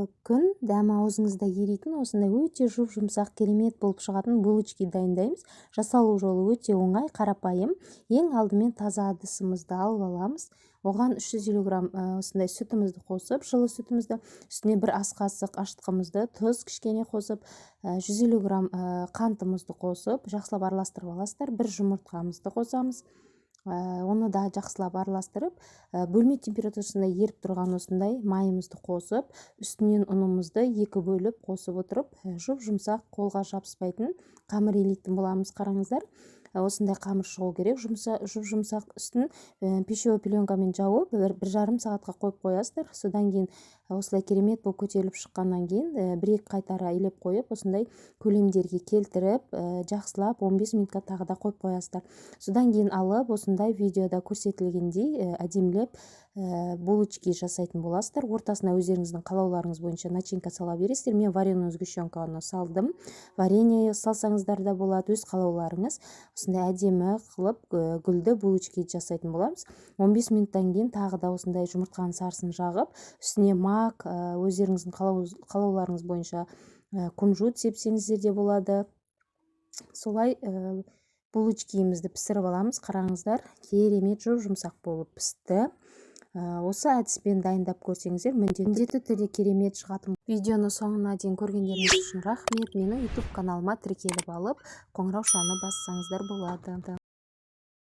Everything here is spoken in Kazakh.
қайырлы күн. Дәмі аузыңызда еритін осындай өте жұмсақ керемет болып шығатын булочки дайындаймыз. Жасалу жолы өте оңай, қарапайым. Ең алдымен таза ыдысымызды алып аламыз. Оған 350 грамм осындай сүтімізді қосып, жылы сүтімізді, үстіне бір ас қасық ашытқымызды, тұз кішкене қосып, 150 грамм қантымызды қосып, жақсылап араластырып аласыздар. Бір жұмыртқамызды қосамыз. Оны да жақсылап араластырып, бөлме температурасында еріп тұрған осындай майымызды қосып, үстінен ұнымызды 2 бөліп қосып отырып, жұмсақ, қолға жабыспайтын қамыр илейтін боламыз. Қараңыздар, осындай қамыр шығу керек. Жұмсақ үстін пищевой пленкамен жауып, 1,5 сағатқа қойып қоясыздар. Содан кейін осылай керемет болып көтеріліп шыққаннан кейін 1-2 қайтара илеп қойып, осындай көлемдерге келтіріп, жақсылап 15 минутқа тағы да қойып қоясыздар. Содан кейін алып, осындай видеода көрсетілгендей әдемілеп булочки жасайтын боласыздар. Ортасына өздеріңіздің қалауларыңыз бойынша начинка сала бересіздер. Мен вареную сгущенканы салдым. Варенье салсаңыздар да болады, өз қалауларыңыз. Осындай әдемі қылып гүлді булочки жасайтын боламыз. 15 минуттан кейін тағы да осындай жұмыртқаның сарысын жағып, үстіне мак, өздеріңіздің қалауларыңыз бойынша кунжут сепсеңіздер де болады. Солай булочкиімізді пісіріп аламыз. Қараңыздар, керемет жұмсақ болып пісті. Осы әдіспен дайындап көрсеңіздер, міндетті түрде керемет шығатын. Видеоны соңына дейін көргендеріңіз үшін рахмет. Менің YouTube каналыма тіркеліп алып, қоңыраушаны бассаңыздар болады.